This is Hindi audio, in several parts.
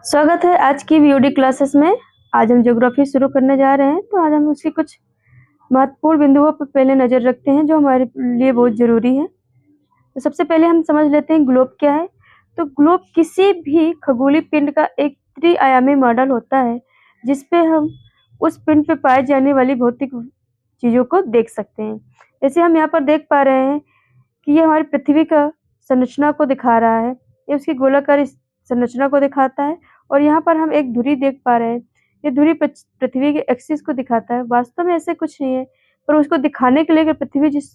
स्वागत है आज की वीओडी क्लासेस में। आज हम ज्योग्राफी शुरू करने जा रहे हैं, तो आज हम उसकी कुछ महत्वपूर्ण बिंदुओं पर पहले नजर रखते हैं जो हमारे लिए बहुत जरूरी है। तो सबसे पहले हम समझ लेते हैं ग्लोब क्या है। तो ग्लोब किसी भी खगोलीय पिंड का एक त्रिआयामी मॉडल होता है जिसपे हम उस पिंड पे पाए जाने वाली भौतिक चीजों को देख सकते हैं। जैसे हम यहाँ पर देख पा रहे हैं कि ये हमारी पृथ्वी का संरचना को दिखा रहा है, ये उसकी गोलाकार संरचना को दिखाता है। और यहाँ पर हम एक धुरी देख पा रहे हैं, ये धुरी पृथ्वी के एक्सिस को दिखाता है। वास्तव में ऐसे कुछ नहीं है, पर उसको दिखाने के लिए कि पृथ्वी जिस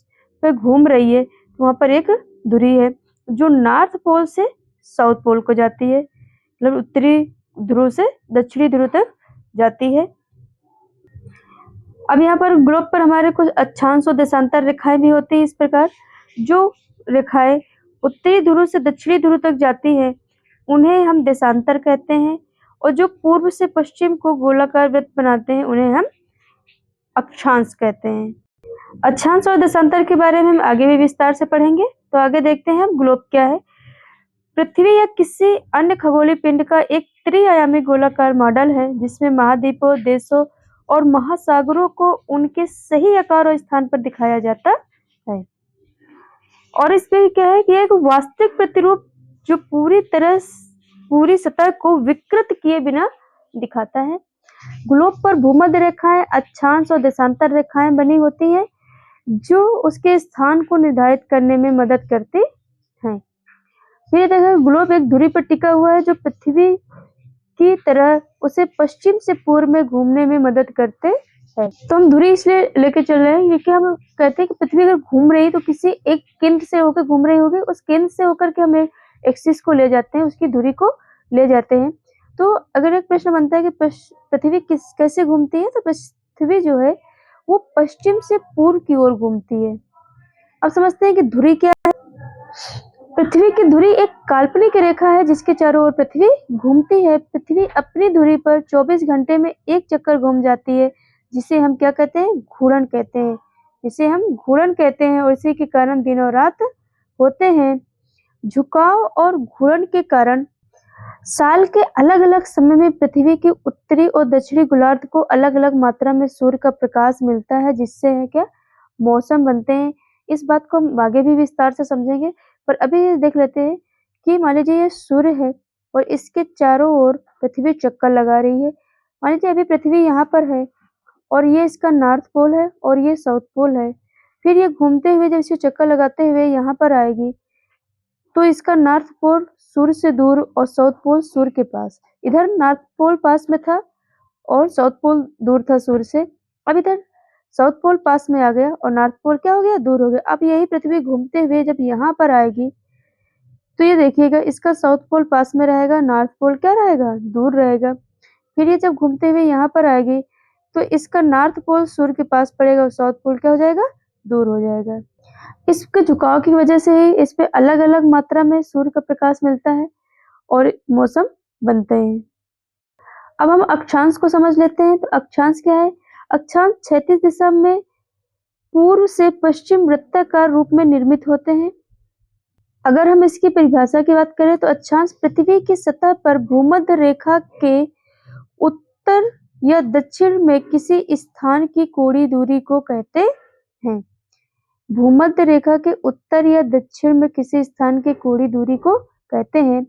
पे घूम रही है तो वहाँ पर एक धुरी है जो नॉर्थ पोल से साउथ पोल को जाती है, मतलब उत्तरी ध्रुव से दक्षिणी ध्रुव तक जाती है। अब यहाँ पर ग्लोब पर हमारे कुछ अक्षांश और देशांतर रेखाएं भी होती हैं। इस प्रकार जो रेखाएं उत्तरी ध्रुव से दक्षिणी ध्रुव तक जाती है उन्हें हम देशांतर कहते हैं, और जो पूर्व से पश्चिम को गोलाकार वृत्त बनाते हैं उन्हें हम अक्षांश कहते हैं। अक्षांश और देशांतर के बारे में हम आगे भी विस्तार से पढ़ेंगे। तो आगे देखते हैं हम ग्लोब क्या है। पृथ्वी या किसी अन्य खगोलीय पिंड का एक त्रिआयामी गोलाकार मॉडल है जिसमें महाद्वीपों, देशों और महासागरों को उनके सही आकार और स्थान पर दिखाया जाता है। और इसमें क्या है कि एक वास्तविक प्रतिरूप जो पूरी सतह को विकृत किए बिना दिखाता है। ग्लोब पर भूमध्य रेखाएं, अक्षांश और देशांतर रेखाएं बनी होती हैं जो उसके स्थान को निर्धारित करने में मदद करती हैं। फिर देखो ग्लोब एक धुरी पर टिका हुआ है जो पृथ्वी की तरह उसे पश्चिम से पूर्व में घूमने में मदद करते हैं। तो हम धुरी इसलिए लेके चल रहे हैं क्योंकि हम कहते हैं कि पृथ्वी अगर घूम रही है तो किसी एक केंद्र से होकर घूम रही होगी, उस केंद्र से होकर के हम एक्सिस को ले जाते हैं, उसकी धुरी को ले जाते हैं। तो अगर एक प्रश्न बनता है कि पृथ्वी कैसे घूमती है, तो पृथ्वी जो है वो पश्चिम से पूर्व की ओर घूमती है। अब समझते हैं कि धुरी क्या है। पृथ्वी की धुरी एक काल्पनिक रेखा है जिसके चारों ओर पृथ्वी घूमती है। पृथ्वी अपनी धुरी पर 24 घंटे में एक चक्कर घूम जाती है, जिसे हम क्या कहते हैं, घूर्णन कहते हैं। इसे हम घूर्णन कहते हैं, और इसी के कारण दिन और रात होते हैं। झुकाव और घूर्णन के कारण साल के अलग अलग समय में पृथ्वी के उत्तरी और दक्षिणी गोलार्ध को अलग अलग मात्रा में सूर्य का प्रकाश मिलता है, जिससे है क्या, मौसम बनते हैं। इस बात को हम आगे भी विस्तार से समझेंगे, पर अभी देख लेते हैं कि मान लीजिए ये सूर्य है और इसके चारों ओर पृथ्वी चक्कर लगा रही है। मान लीजिए अभी पृथ्वी यहाँ पर है और ये इसका नॉर्थ पोल है और ये साउथ पोल है। फिर ये घूमते हुए जब इसे चक्कर लगाते हुए यहाँ पर आएगी तो इसका नॉर्थ पोल सूर्य से दूर और साउथ पोल सूर्य के पास। इधर नॉर्थ पोल पास में था और साउथ पोल दूर था सूर्य से। अब इधर साउथ पोल पास में आ गया और नॉर्थ पोल क्या हो गया, दूर हो गया। अब यही पृथ्वी घूमते हुए जब यहाँ पर आएगी तो ये देखिएगा इसका साउथ पोल पास में रहेगा, नॉर्थ पोल क्या रहेगा, दूर रहेगा। फिर ये जब घूमते हुए यहाँ पर आएगी तो इसका नॉर्थ पोल सूर्य के पास पड़ेगा और साउथ पोल क्या हो जाएगा, दूर हो जाएगा। इसके झुकाव की वजह से ही इस पे अलग अलग मात्रा में सूर्य का प्रकाश मिलता है और मौसम बनते हैं। अब हम अक्षांश को समझ लेते हैं। तो अक्षांश क्या है। अक्षांश क्षैतिज दिशा में पूर्व से पश्चिम वृत्ताकार रूप में निर्मित होते हैं। अगर हम इसकी परिभाषा की बात करें तो अक्षांश पृथ्वी की सतह पर भूमध्य रेखा के उत्तर या दक्षिण में किसी स्थान की कोणीय दूरी को कहते हैं। भूमध्य रेखा के उत्तर या दक्षिण में किसी स्थान की कोणीय दूरी को कहते हैं।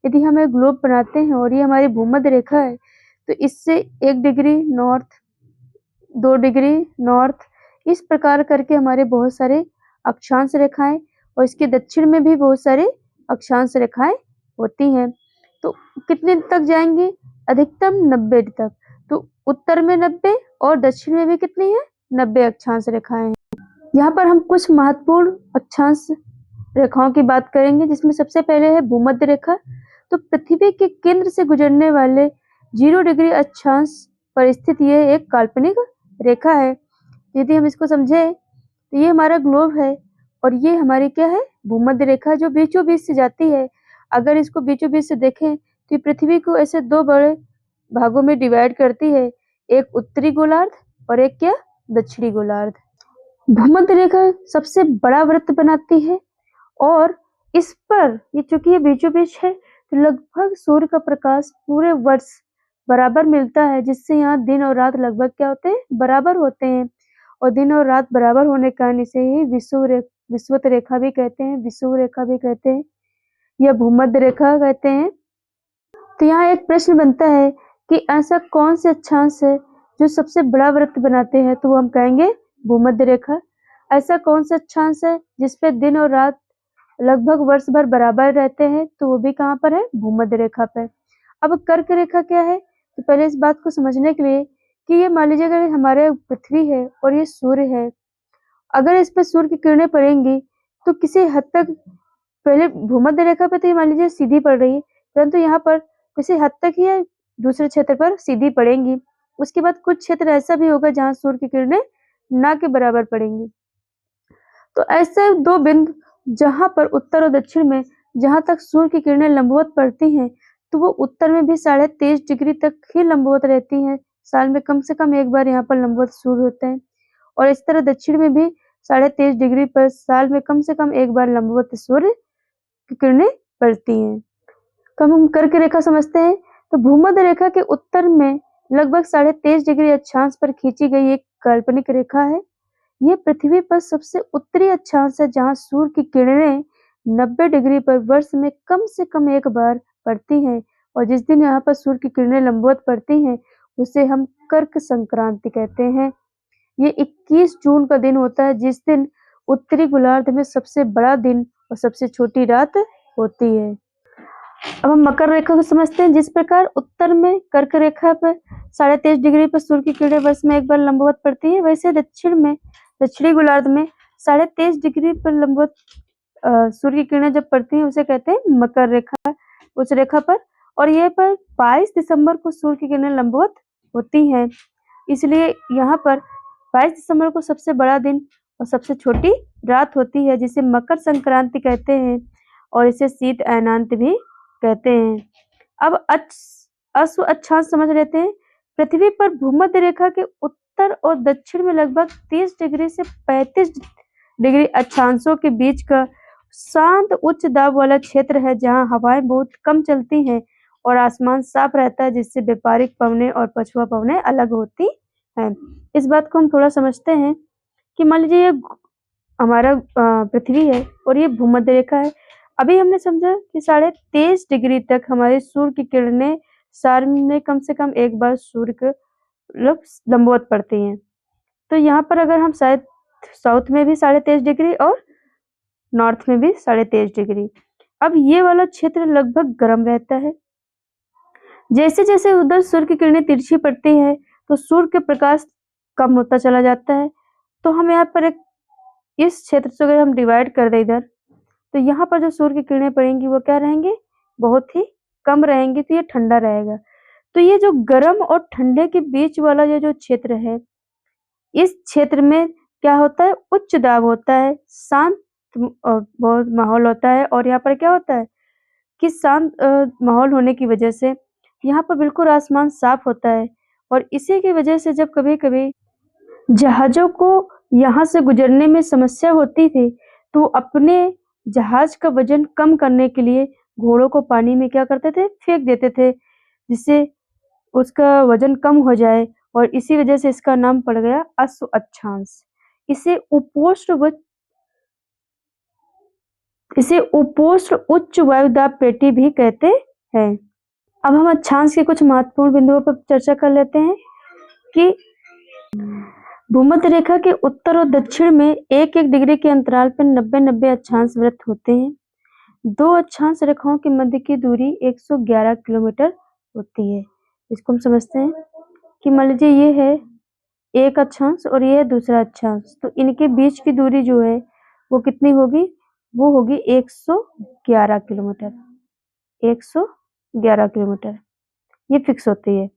यदि हम एक ग्लोब बनाते हैं और ये हमारी भूमध्य रेखा है तो इससे 1 डिग्री नॉर्थ, 2 डिग्री नॉर्थ, इस प्रकार करके हमारे बहुत सारे अक्षांश रेखाएं, और इसके दक्षिण में भी बहुत सारे अक्षांश रेखाएं होती हैं। तो कितने तक जाएंगे, अधिकतम 90 तक। तो उत्तर में 90 और दक्षिण में भी कितनी है, 90 अक्षांश रेखाएं हैं। यहाँ पर हम कुछ महत्वपूर्ण अक्षांश रेखाओं की बात करेंगे, जिसमें सबसे पहले है भूमध्य रेखा। तो पृथ्वी के केंद्र से गुजरने वाले 0 डिग्री अक्षांश पर स्थित यह एक काल्पनिक रेखा है। यदि हम इसको समझे तो ये हमारा ग्लोब है और ये हमारी क्या है, भूमध्य रेखा, जो बीचों बीच से जाती है। अगर इसको बीचों बीच से देखें तो पृथ्वी को ऐसे 2 बड़े भागों में डिवाइड करती है, एक उत्तरी गोलार्ध और एक क्या, दक्षिणी गोलार्ध। भूमध्य रेखा सबसे बड़ा वृत्त बनाती है और इस पर ये चूंकि ये बीचों बीच है तो लगभग सूर्य का प्रकाश पूरे वर्ष बराबर मिलता है, जिससे यहाँ दिन और रात लगभग क्या होते हैं, बराबर होते हैं। और दिन और रात बराबर होने के कारण इसे ही विषुवत रेखा भी कहते हैं, विषुव रेखा भी कहते हैं, या भूमध्य रेखा कहते हैं। तो यहाँ एक प्रश्न बनता है कि ऐसा कौन से अक्षांश है जो सबसे बड़ा वृत्त बनाते हैं, तो वो हम कहेंगे भूमध्य रेखा। ऐसा कौन सा अक्षांश है जिसपे दिन और रात लगभग वर्ष भर बराबर रहते हैं, तो वो भी कहाँ पर है, भूमध्य रेखा पर। अब कर्क रेखा क्या है, तो पहले इस बात को समझने के लिए कि ये मान लीजिए अगर हमारे पृथ्वी है और ये सूर्य है, अगर इस पर सूर्य की किरणें पड़ेंगी तो किसी हद तक, पहले भूमध्य रेखा पे तो ये मान लीजिए सीधी पड़ रही है, परंतु यहाँ पर किसी हद तक ही दूसरे क्षेत्र पर सीधी पड़ेंगी। उसके बाद कुछ क्षेत्र ऐसा भी होगा जहाँ सूर्य की किरणें ना के बराबर पड़ेंगी। तो ऐसे दो बिंदु जहाँ पर उत्तर और दक्षिण में जहाँ तक सूर्य की किरणें लंबवत पड़ती हैं, तो वो उत्तर में भी 23.5 डिग्री तक ही लंबवत रहती हैं। साल में कम से कम एक बार यहाँ पर लंबवत सूर्य होते हैं। और इस तरह दक्षिण में भी 23.5 डिग्री पर साल में कम से कम एक बार लंबवत सूर्य की किरणें पड़ती हैं। कब हम कर्क रेखा समझते हैं, तो भूमध्य रेखा के उत्तर में लगभग 23.5 डिग्री अक्षांश पर खींची गई एक काल्पनिक रेखा है। ये पृथ्वी पर सबसे उत्तरी अक्षांश है जहाँ सूर्य की किरणें 90 डिग्री पर वर्ष में कम से कम एक बार पड़ती हैं। और जिस दिन यहाँ पर सूर्य की किरणें लंबवत पड़ती हैं उसे हम कर्क संक्रांति कहते हैं। ये 21 जून का दिन होता है, जिस दिन उत्तरी गोलार्ध में सबसे बड़ा दिन और सबसे छोटी रात होती है। अब हम मकर रेखा को समझते हैं। जिस प्रकार उत्तर में कर्क रेखा पर 23.5 डिग्री पर सूर्य की किरणें वर्ष में एक बार लंबवत पड़ती है, वैसे दक्षिण में दक्षिणी गोलार्ध में 23.5 डिग्री पर लंबवत सूर्य की किरणें जब पड़ती हैं उसे कहते हैं मकर रेखा, उस रेखा पर। और ये पर 22 दिसंबर को सूर्य की किरणें लंबवत होती हैं, इसलिए यहाँ पर 22 दिसंबर को सबसे बड़ा दिन और सबसे छोटी रात होती है, जिसे मकर संक्रांति कहते हैं और इसे शीत अयनांत भी कहते हैं। अब अश्व अक्षांश समझ लेते हैं। पृथ्वी पर भूमध्य रेखा के उत्तर और दक्षिण में लगभग 30 डिग्री से 35 डिग्री अक्षांशों के बीच का शांत उच्च दाब वाला क्षेत्र है, जहां हवाएं बहुत कम चलती हैं और आसमान साफ रहता है, जिससे व्यापारिक पवनें और पछुआ पवनें अलग होती हैं। इस बात को हम थोड़ा समझते हैं कि मान लीजिए ये हमारा पृथ्वी है और ये भूमध्य रेखा है। अभी हमने समझा कि 23.5 डिग्री तक हमारे सूर्य की किरणें साल में कम से कम एक बार सूर्य के लंबवत पड़ती हैं। तो यहाँ पर अगर हम शायद साउथ में भी 23.5 डिग्री और नॉर्थ में भी 23.5 डिग्री। अब ये वाला क्षेत्र लगभग गर्म रहता है। जैसे जैसे उधर सूर्य की किरणें तिरछी पड़ती है तो सूर्य के प्रकाश कम होता चला जाता है। तो हम यहाँ पर एक इस क्षेत्र से अगर हम डिवाइड कर दें इधर, तो यहाँ पर जो सूर्य की किरणें पड़ेंगी वो क्या रहेंगे, बहुत ही कम रहेंगी, तो ये ठंडा रहेगा। तो ये जो गर्म और ठंडे के बीच वाला ये जो क्षेत्र है, इस क्षेत्र में क्या होता है, उच्च दाब होता है, शांत बहुत माहौल होता है। और यहाँ पर क्या होता है कि शांत माहौल होने की वजह से यहाँ पर बिल्कुल आसमान साफ होता है। और इसी की वजह से जब कभी कभी जहाजों को यहाँ से गुजरने में समस्या होती थी, तो अपने जहाज का वजन कम करने के लिए घोड़ों को पानी में क्या करते थे, फेंक देते थे, जिससे उसका वजन कम हो जाए। और इसी वजह से इसका नाम पड़ गया अश्व अक्षांश। इसे उपोष्ण उच्च वायुदाब पेटी भी कहते हैं। अब हम अक्षांश के कुछ महत्वपूर्ण बिंदुओं पर चर्चा कर लेते हैं कि भूमध्य रेखा के उत्तर और दक्षिण में 1-1 डिग्री के अंतराल पर 90-90 अक्षांश वृत्त होते हैं। दो अक्षांश रेखाओं के मध्य की दूरी 111 किलोमीटर होती है। इसको हम समझते हैं कि मान लीजिए ये है एक अक्षांश और ये है दूसरा अक्षांश, तो इनके बीच की दूरी जो है वो कितनी होगी, वो होगी 111 किलोमीटर। 111 किलोमीटर ये फिक्स होती है।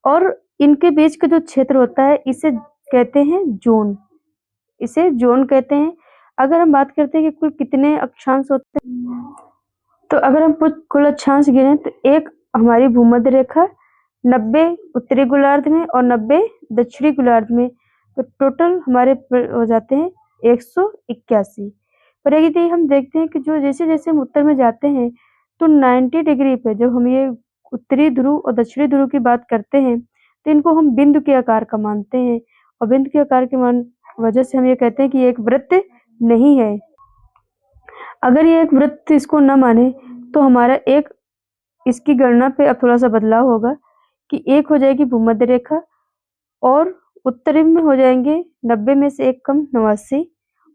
और इनके बीच का जो क्षेत्र होता है इसे कहते हैं जोन, इसे जोन कहते हैं। अगर हम बात करते हैं कि कुल कितने अक्षांश होते हैं, तो अगर हम कुल अक्षांश गिने तो एक हमारी भूमध्य रेखा, 90 उत्तरी गोलार्ध में और 90 दक्षिणी गोलार्ध में, तो टोटल हमारे हो जाते हैं 181। पर यदि हम देखते हैं कि जो जैसे जैसे हम उत्तर में जाते हैं तो 90 डिग्री पे जब हम ये उत्तरी ध्रुव और दक्षिणी ध्रुव की बात करते हैं तो इनको हम बिंदु के आकार का मानते हैं और बिंदु के आकार की वजह से हम ये कहते हैं कि ये एक वृत्त नहीं है। अगर ये एक वृत्त इसको न माने तो हमारा एक इसकी गणना पे अब थोड़ा सा बदलाव होगा कि एक हो जाएगी भूमध्य रेखा और उत्तरी में हो जाएंगे 90 में से एक कम 89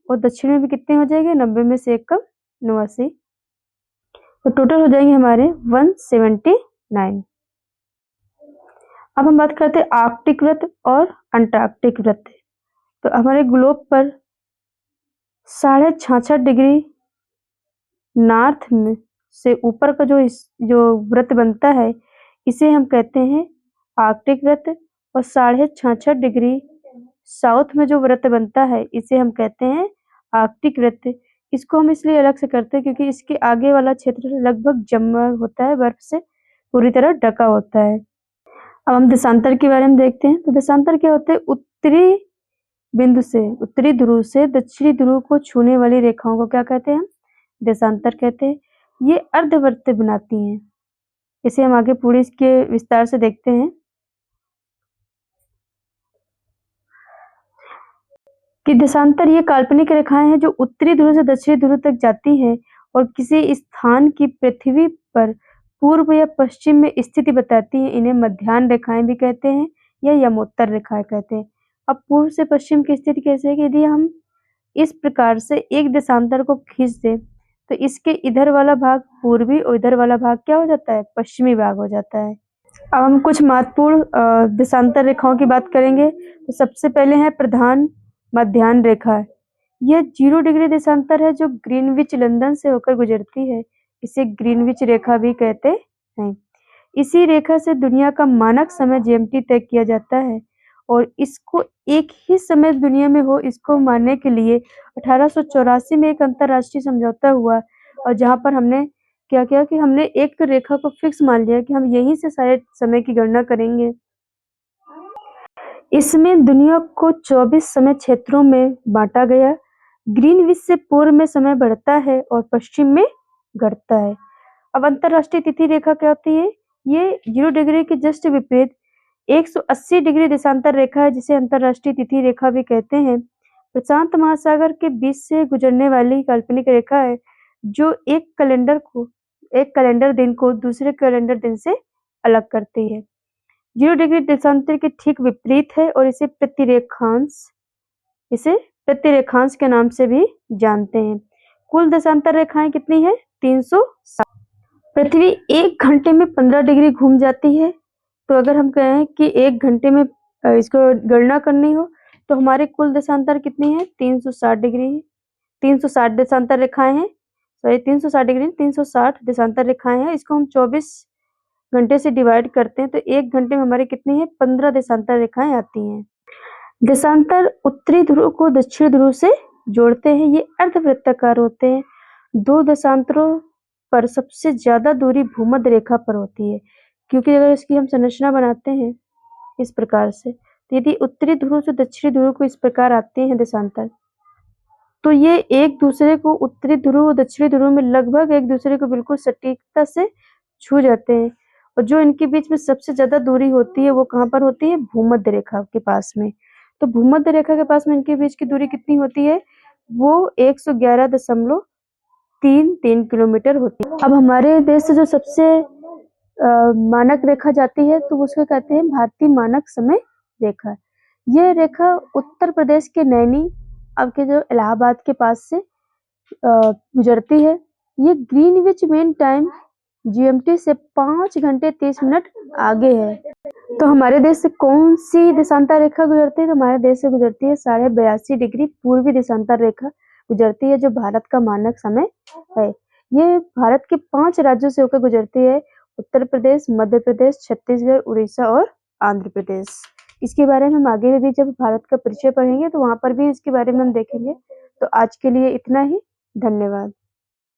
और दक्षिण में भी कितने हो जाएंगे 90 में से एक कम 89, तो टोटल हो जाएंगे हमारे 179। अब हम बात करते हैं आर्कटिक वृत्त और अंटार्कटिक वृत्त। तो हमारे ग्लोब पर 66.5 डिग्री नॉर्थ में से ऊपर का जो वृत्त बनता है इसे हम कहते हैं आर्कटिक वृत्त और 66.5 डिग्री साउथ में जो वृत्त बनता है इसे हम कहते हैं आर्कटिक वृत्त। इसको हम इसलिए अलग से करते हैं क्योंकि इसके आगे वाला क्षेत्र लगभग जमा होता है, बर्फ से पूरी तरह ढका होता है। अब हम देशांतर के बारे में देखते हैं। तो देशांतर क्या होते हैं? उत्तरी बिंदु से उत्तरी ध्रुव से दक्षिणी ध्रुव को छूने वाली रेखाओं को क्या कहते हैं? देशांतर कहते हैं। ये अर्धवृत्त बनाती हैं। इसे हम आगे पूरी इसके विस्तार से देखते हैं कि देशांतर ये काल्पनिक रेखाएं हैं जो उत्तरी ध्रुव से दक्षिणी ध्रुव तक जाती हैं और किसी स्थान की पृथ्वी पर पूर्व या पश्चिम में स्थिति बताती हैं। इन्हें मध्याह्न रेखाएं भी कहते हैं या यमोत्तर रेखाएं कहते हैं। अब पूर्व से पश्चिम की स्थिति कैसे है कि यदि हम इस प्रकार से एक देशांतर को खींच दें तो इसके इधर वाला भाग पूर्वी और इधर वाला भाग क्या हो जाता है? पश्चिमी भाग हो जाता है। अब हम कुछ महत्वपूर्ण देशांतर रेखाओं की बात करेंगे। तो सबसे पहले है प्रधान मध्याह्न रेखा। यह 0 डिग्री देशांतर है जो ग्रीनविच लंदन से होकर गुजरती है। इसे ग्रीनविच रेखा भी कहते हैं। इसी रेखा से दुनिया का मानक समय जीएमटी तय किया जाता है और इसको एक ही समय दुनिया में हो इसको मानने के लिए 1884 में एक अंतरराष्ट्रीय समझौता हुआ और जहां पर हमने क्या किया कि हमने एक रेखा को फिक्स मान लिया कि हम यहीं से सारे समय की गणना करेंगे। इसमें दुनिया को 24 समय क्षेत्रों में बांटा गया। ग्रीनविच से पूर्व में समय बढ़ता है और पश्चिम में घटता है। अब अंतरराष्ट्रीय तिथि रेखा क्या होती है? ये 0 डिग्री के जस्ट विपरीत 180 डिग्री देशांतर रेखा है जिसे अंतरराष्ट्रीय तिथि रेखा भी कहते हैं। प्रशांत महासागर के बीच से गुजरने वाली काल्पनिक रेखा है जो एक कैलेंडर दिन को दूसरे कैलेंडर दिन से अलग करती है। 0 डिग्री देशांतर के ठीक विपरीत है और इसे प्रतिरेखांश के नाम से भी जानते हैं। कुल देशांतर रेखाएं कितनी है? 360। पृथ्वी 1 घंटे में 15 डिग्री घूम जाती है। तो अगर हम कहें कि 1 घंटे में इसको गणना करनी हो तो हमारे कुल देशांतर कितनी है? 360 डिग्री है। 360 देशांतर रेखाएं हैं। 360 डिग्री 360 देशांतर रेखाएं हैं। इसको हम 24 घंटे से डिवाइड करते हैं तो 1 घंटे में हमारी कितनी है? 15 देशांतर रेखाएं आती हैं। देशांतर उत्तरी ध्रुव को दक्षिणी ध्रुव से जोड़ते हैं। ये अर्धवृत्ताकार होते हैं। 2 देशांतरों पर सबसे ज्यादा दूरी भूमध्य रेखा पर होती है क्योंकि अगर इसकी हम संरचना बनाते हैं इस प्रकार से तो यदि उत्तरी ध्रुव से दक्षिणी ध्रुव को इस प्रकार आते हैं देशांतर तो ये एक दूसरे को उत्तरी ध्रुव और दक्षिणी ध्रुव में लगभग एक दूसरे को बिल्कुल सटीकता से छू जाते हैं और जो इनके बीच में सबसे ज्यादा दूरी होती है वो कहाँ पर होती है? भूमध्य रेखा के पास में। तो भूमध्य रेखा के पास में इनके बीच की दूरी कितनी होती है? वो 111.33 किलोमीटर होती है। अब हमारे देश से जो सबसे मानक रेखा जाती है तो उसको कहते हैं भारतीय मानक समय रेखा। यह रेखा उत्तर प्रदेश के नैनी अब के जो इलाहाबाद के पास से गुजरती है। ये ग्रीनविच मेन टाइम जीएमटी से 5 घंटे 30 मिनट आगे है। तो हमारे देश से कौन सी देशांतर रेखा गुजरती है? तो हमारे देश से गुजरती है 82.5 डिग्री पूर्वी देशांतर रेखा गुजरती है जो भारत का मानक समय है। ये भारत के 5 राज्यों से होकर गुजरती है: उत्तर प्रदेश, मध्य प्रदेश, छत्तीसगढ़, उड़ीसा और आंध्र प्रदेश। इसके बारे में हम आगे भी जब भारत का परिचय पढ़ेंगे तो वहां पर भी इसके बारे में हम देखेंगे। तो आज के लिए इतना ही। धन्यवाद।